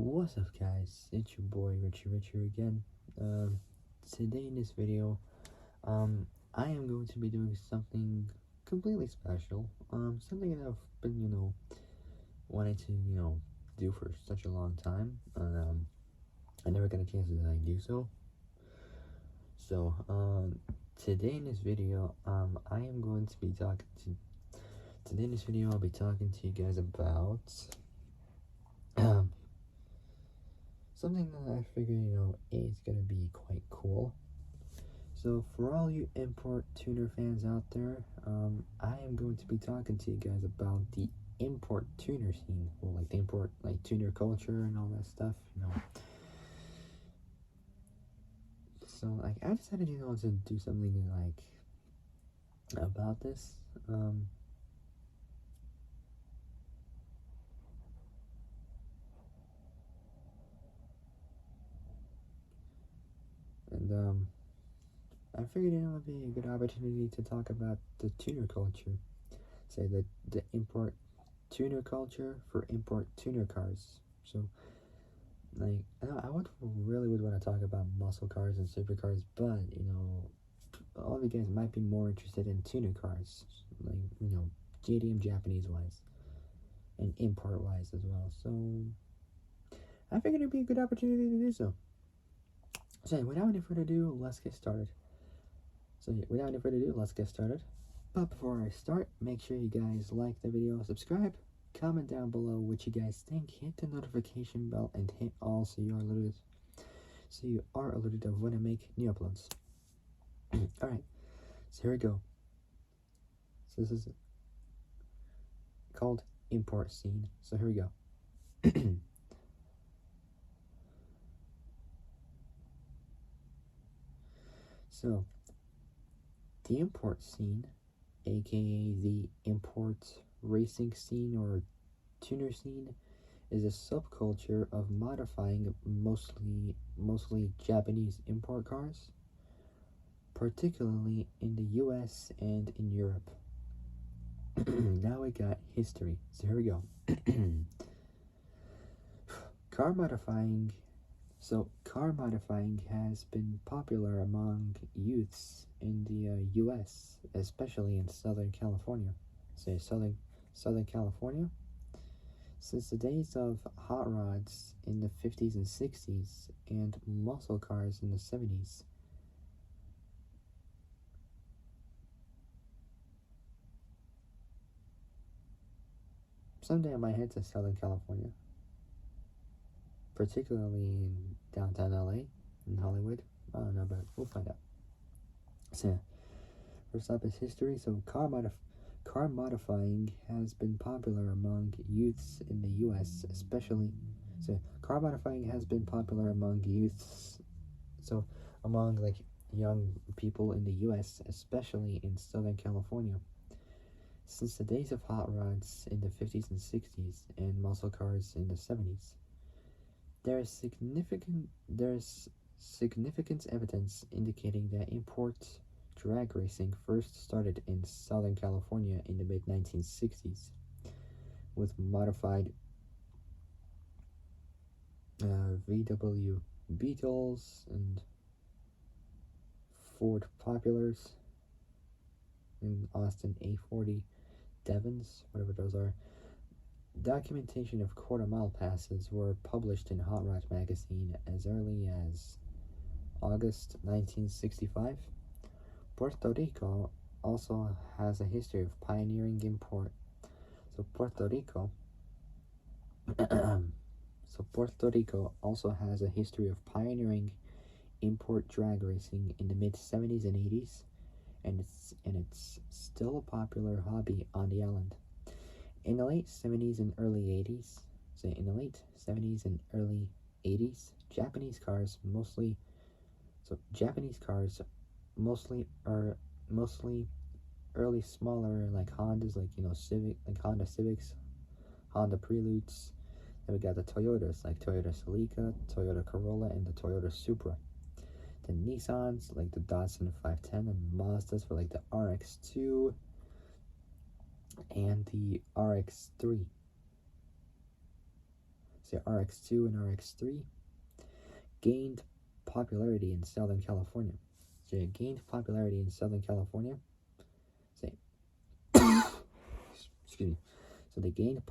What's up, guys? It's your boy Richie again. Um, Today in this video, I am going to be doing something completely special. Something that I've been, wanting to, do for such a long time. I never got a chance to do so. So, today in this video, I am going to be today in this video, I'll be talking to you guys about, something that I figure, is gonna be quite cool. So for all you import tuner fans out there, I am going to be talking to you guys about the import tuner scene, well, like the import, like tuner culture and all that stuff. So like I decided, to do something like about this. And I figured it would be a good opportunity to talk about the tuner culture. Say the import tuner culture for import tuner cars. So like I would want to talk about muscle cars and supercars, but all of you guys might be more interested in tuner cars, like JDM Japanese wise and import wise as well. So I figured it'd be a good opportunity to do so. So without any further ado, let's get started. But before I start, make sure you guys like the video, subscribe, comment down below what you guys think, hit the notification bell, and hit all so you are alerted of when I make new uploads. Alright, so here we go. So this is called import scene. So here we go. So the import scene, aka the import racing scene or tuner scene, is a subculture of modifying mostly Japanese import cars, particularly in the US and in Europe. Now we got history. So here we go. Car modifying has been popular among youths in the US, especially in Southern California. Southern California? Since the days of hot rods in the 50s and 60s and muscle cars in the 70s. Someday I might head to Southern California, particularly in downtown LA, in Hollywood. I don't know, but we'll find out. So, first up is history. So, car modifying has been popular among youths in the U.S., especially. So, car modifying has been popular among youths. So, among like young people in the U.S., especially in Southern California. Since the days of hot rods in the 50s and 60s and muscle cars in the 70s, there is significant evidence indicating that import drag racing first started in Southern California in the mid-1960s with modified VW Beetles and Ford Populars and Austin A40 Devons, whatever those are. Documentation of quarter-mile passes were published in Hot Rod magazine as early as August 1965. Puerto Rico also has a history of pioneering import. So Puerto Rico also has a history of pioneering import drag racing in the mid-70s and 80s, and it's still a popular hobby on the island. In the late 70s and early 80s, Japanese cars mostly early smaller like Hondas, like Honda Civics, Honda Preludes. Then we got the Toyotas like Toyota Celica, Toyota Corolla, and the Toyota Supra. The Nissans like the Datsun 510 and Mazdas for like the RX-2 and the RX-3. say RX2 and RX3, gained popularity in Southern California. So it gained popularity in Southern California. Say, excuse me. So they gained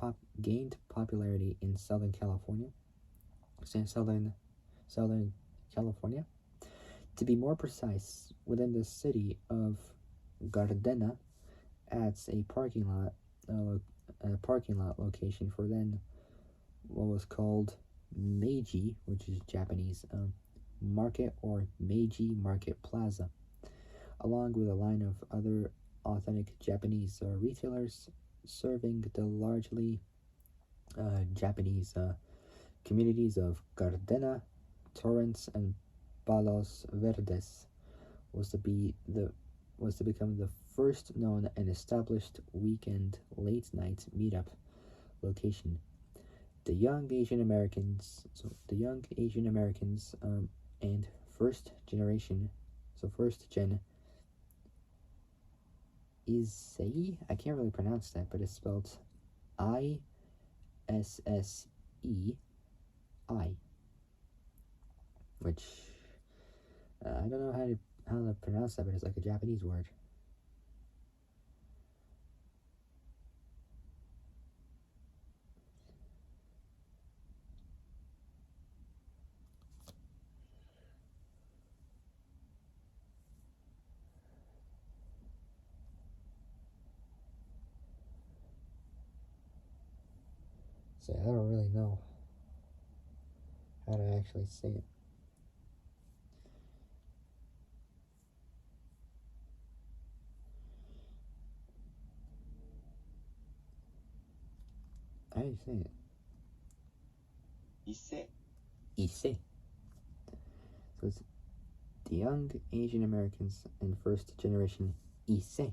popularity in Southern California. Say Southern California. To be more precise, within the city of Gardena, at a parking lot location for then what was called Meiji, which is Japanese market, or Meiji Market Plaza, along with a line of other authentic Japanese retailers serving the largely Japanese communities of Gardena, Torrance, and Palos Verdes, was to be the was to become the first known and established weekend late night meetup location. The young Asian Americans and first gen Issei, I can't really pronounce that, but it's spelled Issei, which I don't know how to pronounce that, but it's like a Japanese word. So I don't really know how to actually say it. How do you say it? Issei. So it's the young Asian Americans and first generation Issei,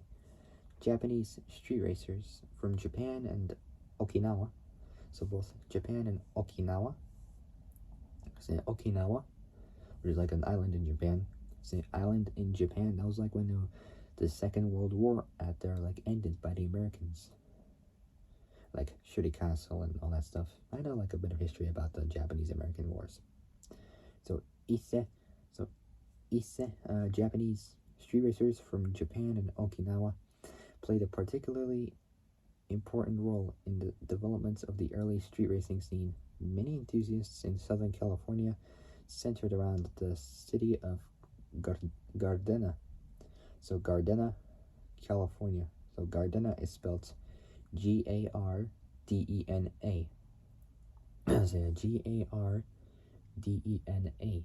Japanese street racers from Japan and Okinawa. So both Japan and Okinawa. Say Okinawa, which is like an island in Japan. Say island in Japan. That was like when the Second World War out there like ended by the Americans. Like Shuri Castle and all that stuff. I know like a bit of history about the Japanese-American wars. So Issei, Japanese street racers from Japan and Okinawa played a particularly important role in the development of the early street racing scene. Many enthusiasts in Southern California centered around the city of Gardena. So Gardena, California. So Gardena is spelled Gardena. So Gardena.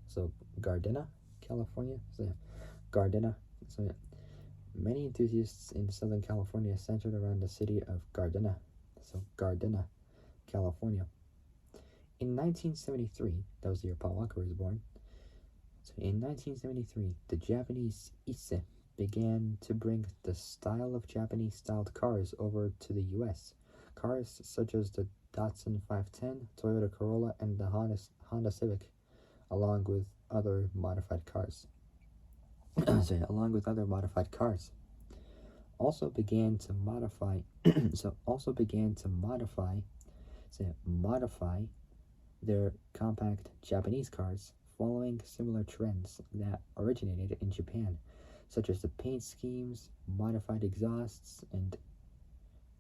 So Gardena, California. So Gardena. So many enthusiasts in Southern California centered around the city of Gardena. So Gardena, California. In 1973, that was the year Paul Walker was born. So in 1973, the Japanese Issei began to bring the style of Japanese-styled cars over to the U.S. Cars such as the Datsun 510, Toyota Corolla, and the Honda Civic, along with other modified cars. Also began to modify their compact Japanese cars, following similar trends that originated in Japan, such as the paint schemes, modified exhausts, and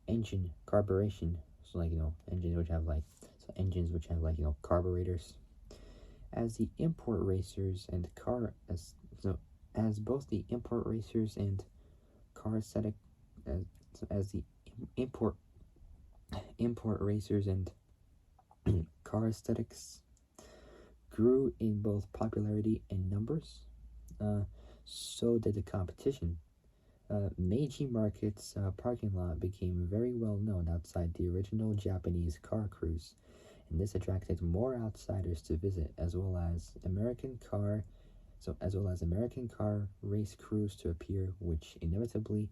engine carburation. So engines which have carburetors. As the import racers and car as so as both the import racers and car aesthetic as the import racers and car aesthetics grew in both popularity and numbers, so did the competition. Meiji Market's parking lot became very well known outside the original Japanese car crews, and this attracted more outsiders to visit, as well as American car race crews to appear, which inevitably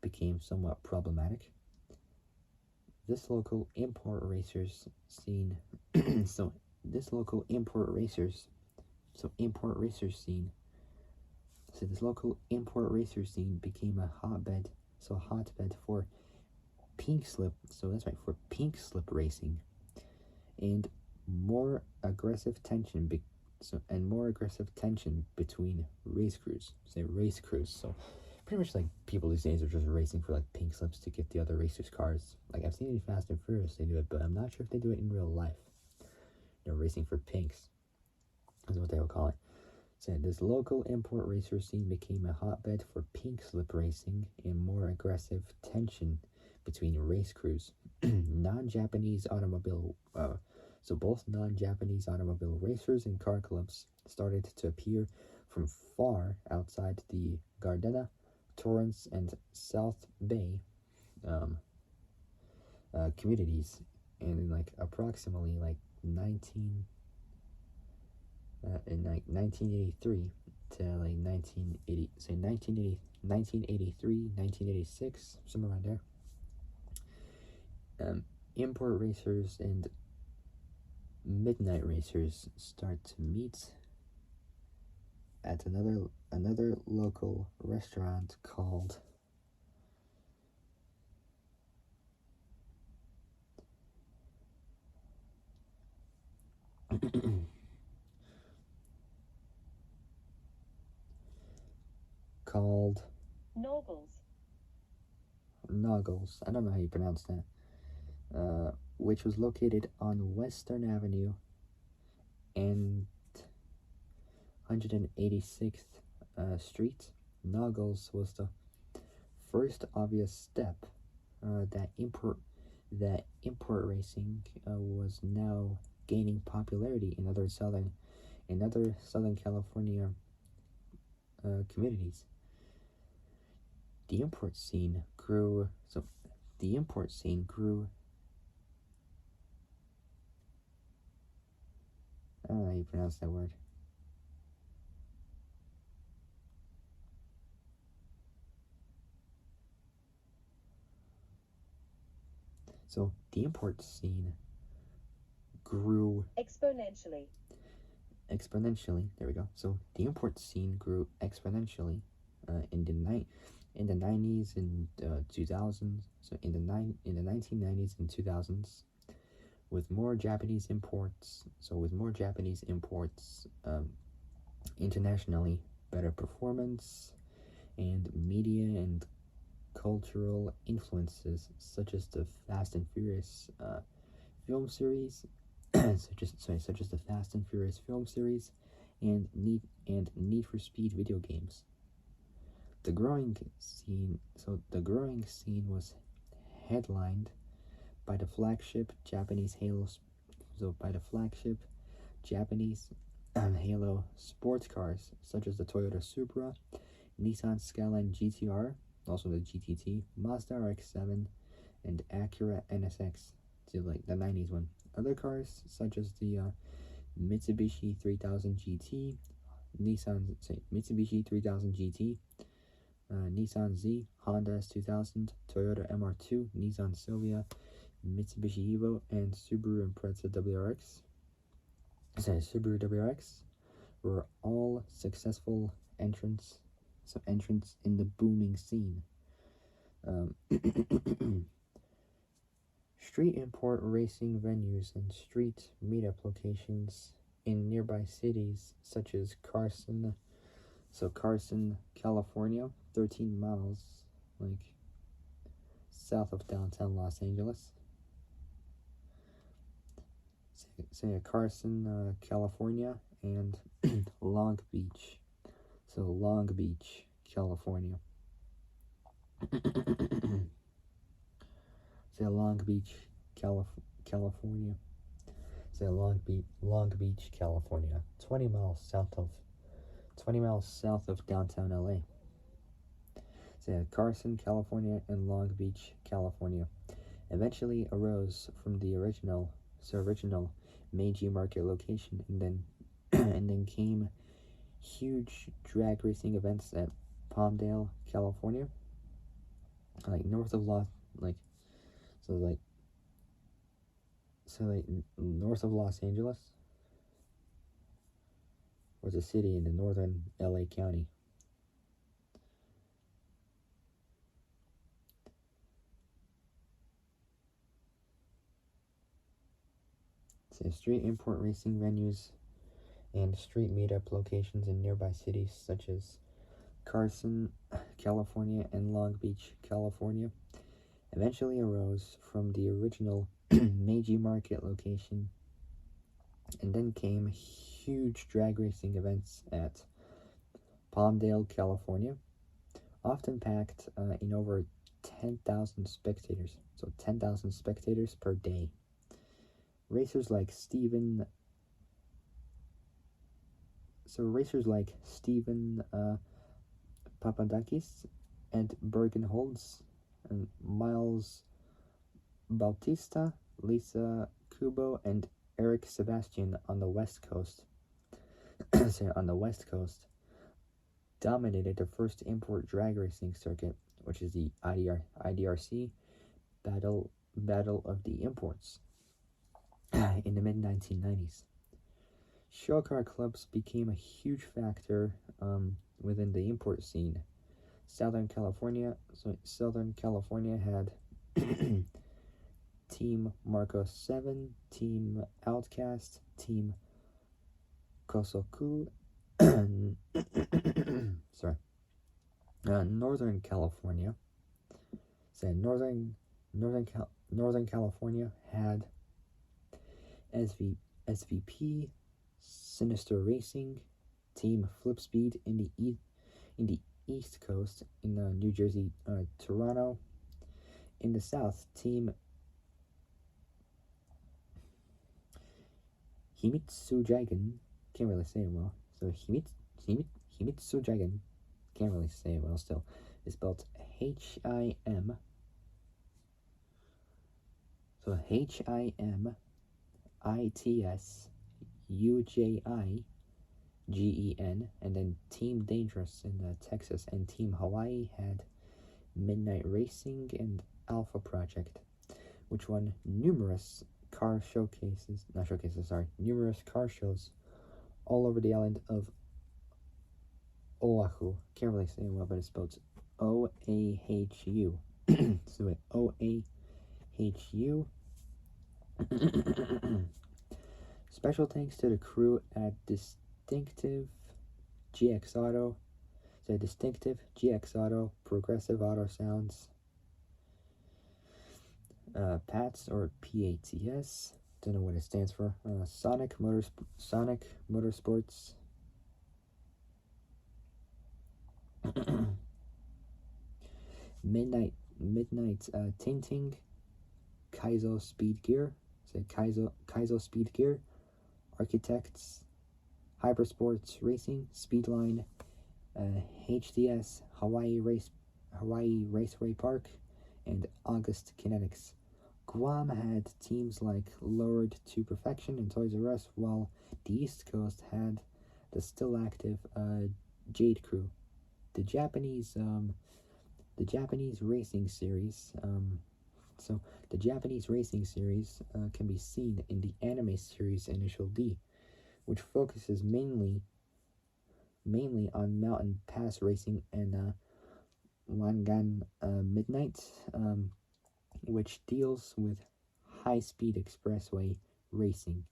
became somewhat problematic. This local import racers scene this local import racers scene became a hotbed for pink slip racing. and more aggressive tension between race crews. Say race crews. So pretty much like people these days are just racing for like pink slips to get the other racers' cars. Like I've seen in Fast and Furious they do it, but I'm not sure if they do it in real life. They're racing for pinks. Is what they would call it. So this local import racer scene became a hotbed for pink slip racing and more aggressive tension between race crews. Non-Japanese automobile, so both non-Japanese automobile racers and car clubs started to appear from far outside the Gardena, Torrance, and South Bay um, communities, and in like approximately like 1983 to like 1980, say 1983, 1986, somewhere around there. Import racers and midnight racers start to meet at another local restaurant called called Noggles. I don't know how you pronounce that. Which was located on Western Avenue and 186th Street. Noggles was the first obvious step that import racing was now gaining popularity in other Southern California communities. The import scene grew. So the import scene grew. I don't know how you pronounce that word. So the import scene grew exponentially. There we go. So the import scene grew exponentially in the 90s and 2000s. So in the 1990s and 2000s, with more Japanese imports. Internationally, better performance, and media and cultural influences such as the Fast and Furious film series, such as the Fast and Furious film series, and Need for Speed video games. The growing scene was headlined by the flagship Japanese Halo sports cars such as the Toyota Supra, Nissan Skyline GTR, also the GTT, Mazda RX-7, and Acura NSX, to like the 90s one. Other cars such as the Mitsubishi 3000 GT, Mitsubishi 3000 GT, Nissan Z, Honda S2000, Toyota MR2, Nissan Silvia, Mitsubishi Evo, and Subaru Impreza WRX. Subaru WRX were all successful entrants in the booming scene. Street import racing venues and street meetup locations in nearby cities such as Carson, California, 13 miles like south of downtown Los Angeles. Say Carson, California, and Long Beach. So Long Beach, California. Say Long Beach, California. Say Long Beach, California. 20 miles south of downtown LA. Say Carson, California, and Long Beach, California. Eventually arose from the original Meiji Market location, and then came huge drag racing events at Palmdale, California, like north of north of Los Angeles, was a city in the northern LA County. So street import racing venues and street meetup locations in nearby cities such as Carson, California, and Long Beach, California, eventually arose from the original Meiji Market location, and then came huge drag racing events at Palmdale, California, often packed in over 10,000 spectators, so 10,000 spectators per day. Racers like Stephen Papadakis and Bergenholz and Miles Bautista, Lisa Kubo, and Eric Sebastian on the West Coast dominated the first import drag racing circuit, which is the IDRC Battle of the Imports in the mid-1990s. Show car clubs became a huge factor within the import scene. Southern California had Team Marco 7, Team Outcast, Team Kosoku. Sorry. Northern California. Northern California had SVP, Sinister Racing, Team Flipspeed in the East Coast, in New Jersey, Toronto. In the South, Team Himitsu Dragon, can't really say it well. So Himitsu Dragon, can't really say it well still. It's spelled HIM. So HIMITS UJIGEN, and then Team Dangerous in Texas, and Team Hawaii had Midnight Racing and Alpha Project, which won numerous car shows all over the island of Oahu. Can't really say it well, but it's spelled OAHU. So OAHU. Special thanks to the crew at Distinctive GX Auto, Progressive Auto Sounds, PATS or PATS, don't know what it stands for, Sonic Motorsports, Midnight Tinting, Kaizo Speed Gear, Kaizo Speed Gear, Architects, Hypersports Racing, Speedline, HDS, Hawaii Raceway Park, and August Kinetics. Guam had teams like Lured to Perfection and Toys R Us, while the East Coast had the still active Jade Crew. The Japanese racing series. The Japanese racing series can be seen in the anime series Initial D, which focuses mainly on mountain pass racing, and Wangan Midnight, which deals with high-speed expressway racing.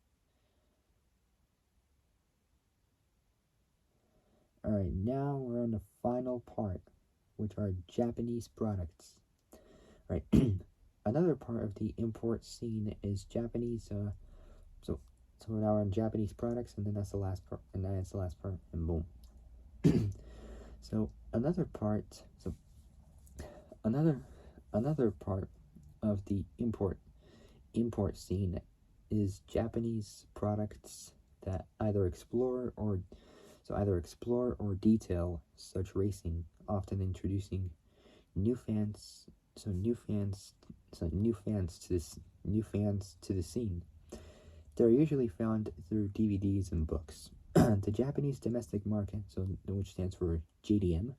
Alright, now we're on the final part, which are Japanese products. Right. Another part of the import scene is Japanese, so now we're on Japanese products, and then that's the last part, and boom. So another part of the import scene is Japanese products that either explore or detail such racing, often introducing new fans to the scene. They're usually found through DVDs and books. The Japanese domestic market, which stands for JDM,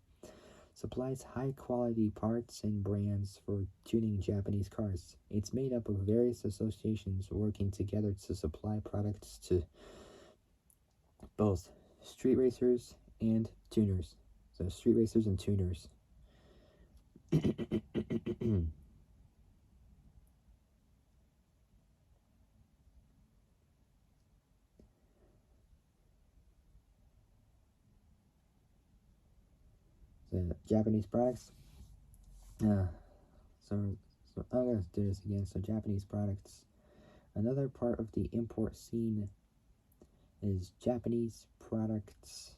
supplies high-quality parts and brands for tuning Japanese cars. It's made up of various associations working together to supply products to both street racers and tuners. So street racers and tuners. The Japanese products. Uh, so I'm gonna do this again. So Japanese products. Another part of the import scene is Japanese products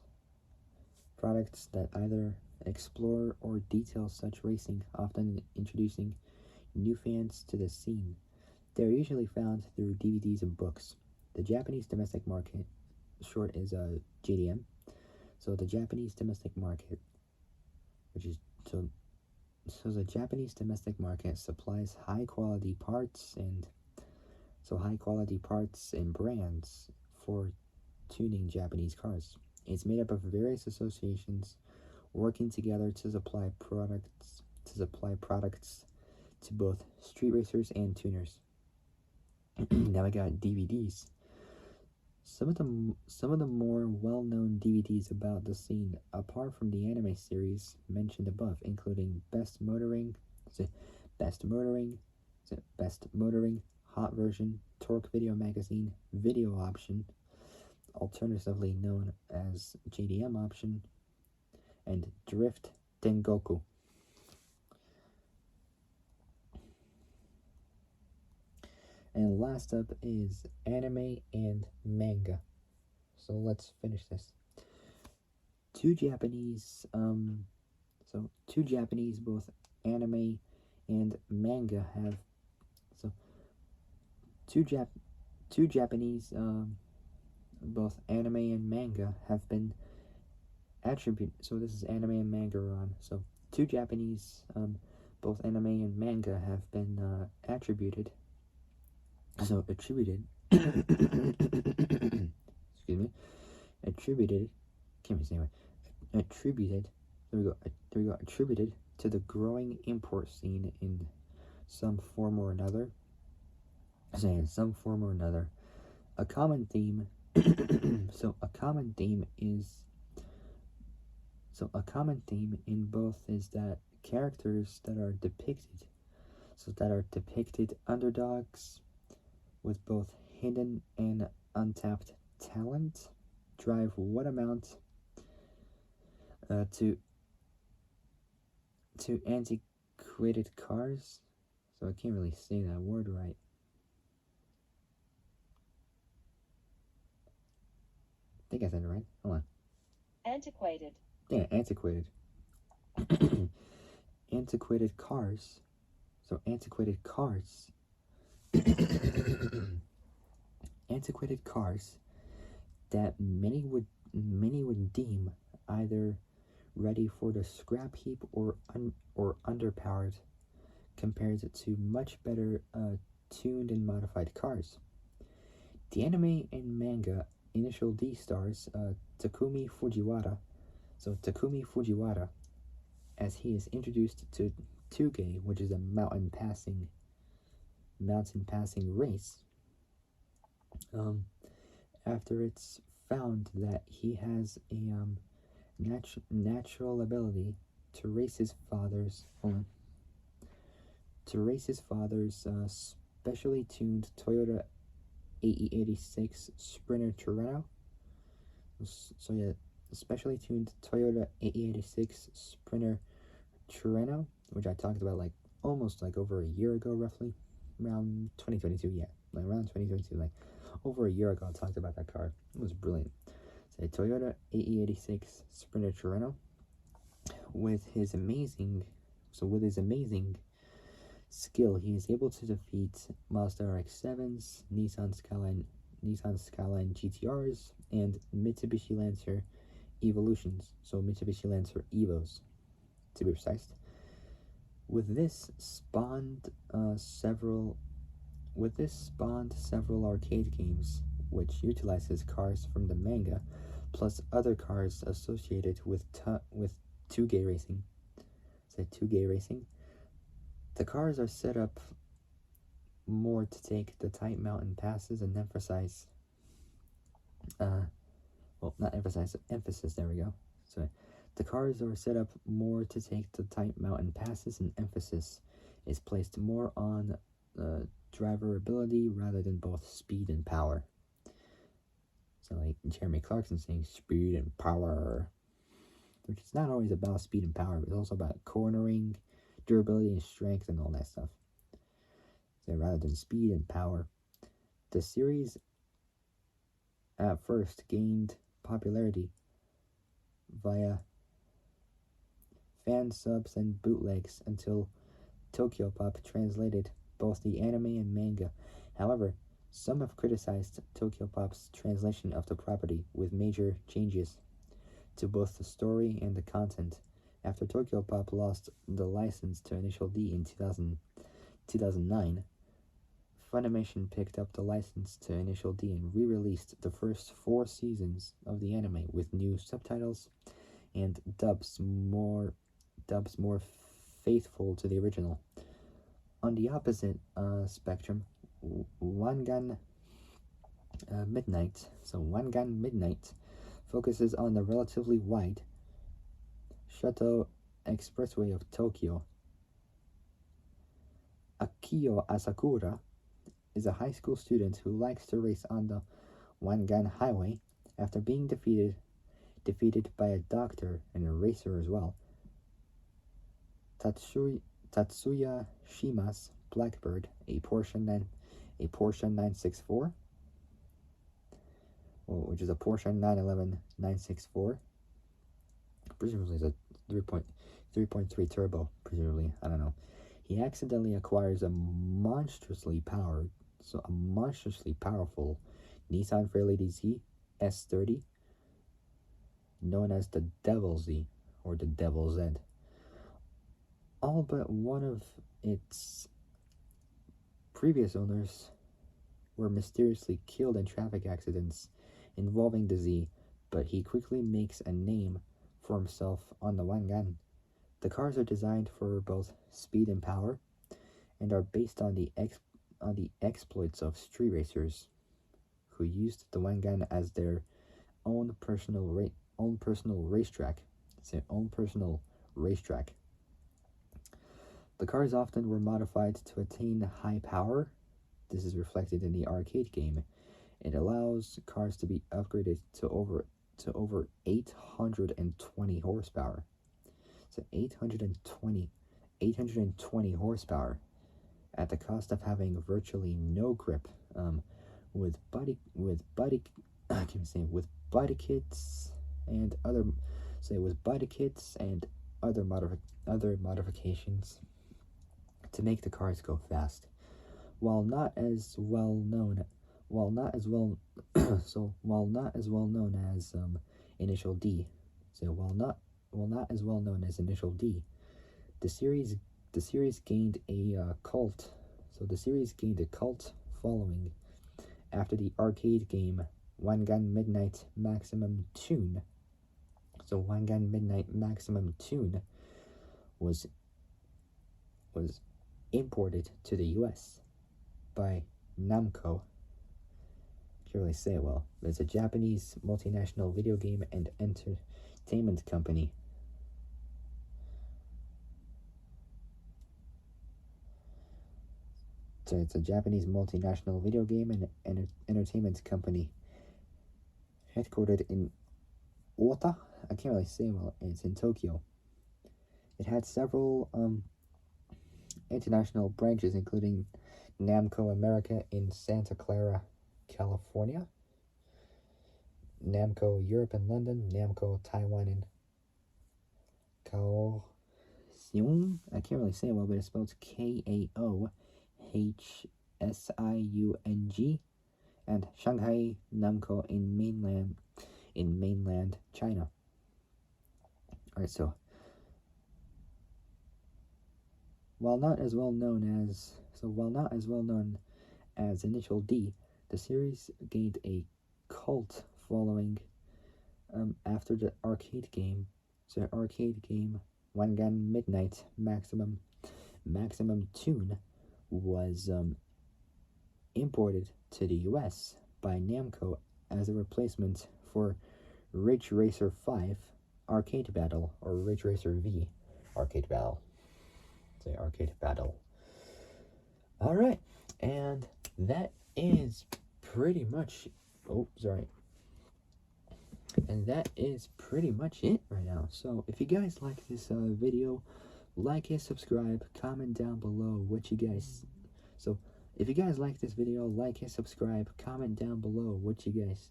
that either explore or detail such racing, often introducing new fans to the scene. They are usually found through DVDs and books. The Japanese domestic market, short is JDM. So the Japanese domestic market, which is so the Japanese domestic market supplies high quality parts and brands for tuning Japanese cars. It's made up of various associations working together to supply products to both street racers and tuners. Now I got DVDs. Some of the more well-known DVDs about the scene, apart from the anime series mentioned above, including Best Motoring, Hot Version, Torque Video Magazine, Video Option, alternatively known as JDM Option, and Drift Dengoku. And last up is anime and manga. So let's finish this. Two Japanese, both anime and manga have, two Japanese, both anime and manga have been attributed, so this is anime and manga on, so two Japanese, both anime and manga have been attributed, excuse me, attributed to the growing import scene in some form or another. A common theme in both is that characters that are depicted underdogs with both hidden and untapped talent drive what amount to antiquated cars. So I can't really say that word right. I think I said it right. Hold on. Antiquated. Yeah, antiquated. Antiquated cars. So antiquated cars. Antiquated cars that many would deem either ready for the scrap heap or underpowered compared to much better tuned and modified cars. The anime and manga initial D stars Takumi Fujiwara, as he is introduced to Touge, which is a mountain passing race. After it's found that he has a natural ability to race his father's specially tuned Toyota AE86 Sprinter Torino. So yeah, specially tuned Toyota AE86 Sprinter Torino, which I talked about almost over a year ago, roughly around 2022. Yeah, around 2022, over a year ago. I talked about that car. It was brilliant. It's a Toyota AE86 Sprinter Torino. With his amazing skill, he is able to defeat Mazda RX-7s, Nissan Skyline GTRs, and Mitsubishi Lancer Evolutions. So Mitsubishi Lancer Evos, to be precise. With this spawned several arcade games, which utilizes cars from the manga, plus other cars associated with Touge racing. The cars are set up more to take the tight mountain passes and emphasis. There we go. So the cars are set up more to take the tight mountain passes, and emphasis is placed more on driver ability rather than both speed and power. So Jeremy Clarkson saying speed and power. which is not always about speed and power, but it's also about cornering, durability and strength and all that stuff. So rather than speed and power, the series at first gained popularity via fan subs and bootlegs until Tokyopop translated both the anime and manga. However, some have criticized Tokyopop's translation of the property with major changes to both the story and the content. After Tokyopop lost the license to Initial D in 2009, Funimation picked up the license to Initial D and re-released the first 4 seasons of the anime with new subtitles and dubs more faithful to the original. On the opposite spectrum, Wangan Midnight focuses on the relatively wide Shoto Expressway of Tokyo. Akio Asakura is a high school student who likes to race on the Wangan Highway after being defeated by a doctor and a racer as well. Tatsuya Shima's Blackbird, a Porsche 964, which is a Porsche 911 964. Presumably it's a 3.3 turbo, presumably, I don't know. He accidentally acquires a monstrously powerful Nissan Fairlady Z S30, known as the Devil Z or the Devil Z. All but one of its previous owners were mysteriously killed in traffic accidents involving the Z, but he quickly makes a name for himself on the Wangan. The cars are designed for both speed and power, and are based on the exploits of street racers, who used the Wangan as their own personal racetrack. The cars often were modified to attain high power. This is reflected in the arcade game. It allows cars to be upgraded to over 820 horsepower. So 820 horsepower at the cost of having virtually no grip. With body kits and other modifications to make the cars go fast. While not as well known as Initial D, the series gained a cult. So the series gained a cult following after the arcade game Wangan Midnight Maximum Tune. So Wangan Midnight Maximum Tune was imported to the US by Namco. Can't really say it well, but it's a Japanese multinational video game and entertainment company. So it's a Japanese multinational video game and entertainment company headquartered in Ota. I can't really say it well. It's in Tokyo. It had several international branches, including Namco America in Santa Clara, California, Namco Europe in London, Namco Taiwan in Kaohsiung. I can't really say it well, but it's spelled Kaohsiung, and Shanghai Namco in mainland China. Alright, so while not as well known as Initial D, the series gained a cult following after the arcade game. So arcade game Wangan Midnight Maximum Tune was imported to the US by Namco as a replacement for Ridge Racer 5 Arcade Battle, or Ridge Racer V Arcade Battle. Say Arcade Battle. Alright, and that is pretty much And that is pretty much it right now. So if you guys like this video, like it, subscribe, comment down below what you guys. So if you guys like this video, like it, subscribe, comment down below what you guys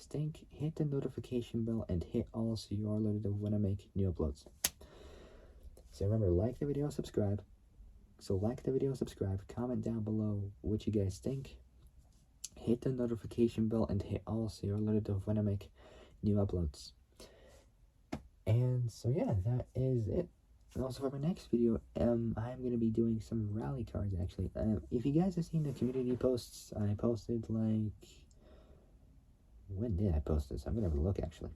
think. Hit the notification bell and hit all so you are alerted when I make new uploads. So remember, like the video, subscribe. So like the video, subscribe, comment down below what you guys think. Hit the notification bell and hit all so you're alerted when I make new uploads. And so yeah, that is it. And also for my next video, I'm going to be doing some rally cards actually. If you guys have seen the community posts, I posted like, when did I post this? I'm going to have a look actually.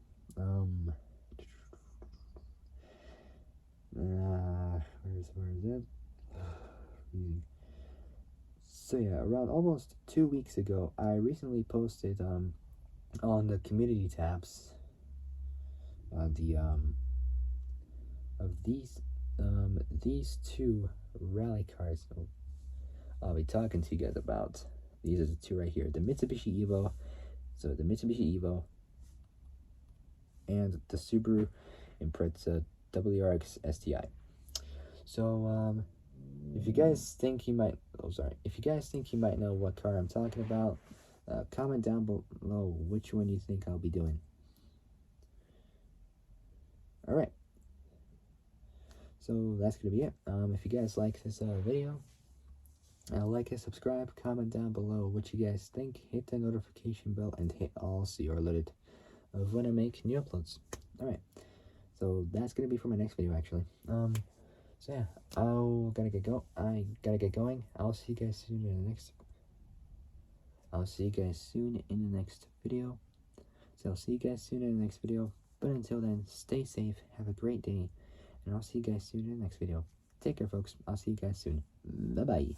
Where is it? So yeah, around almost 2 weeks ago, I recently posted on the community tabs of these two rally cards I'll be talking to you guys about. These are the two right here, the Mitsubishi Evo, so the Mitsubishi Evo and the Subaru Impreza WRX STI. So if you guys think you might know what car I'm talking about, comment down below which one you think I'll be doing. Alright, so that's gonna be it. If you guys like this video, like it, subscribe, comment down below what you guys think, hit the notification bell and hit all so you're alerted of when I make new uploads. Alright, so that's gonna be for my next video actually. So yeah, I gotta get going. I'll see you guys soon in the next video. So I'll see you guys soon in the next video. But until then, stay safe, have a great day, and I'll see you guys soon in the next video. Take care, folks. I'll see you guys soon. Bye-bye.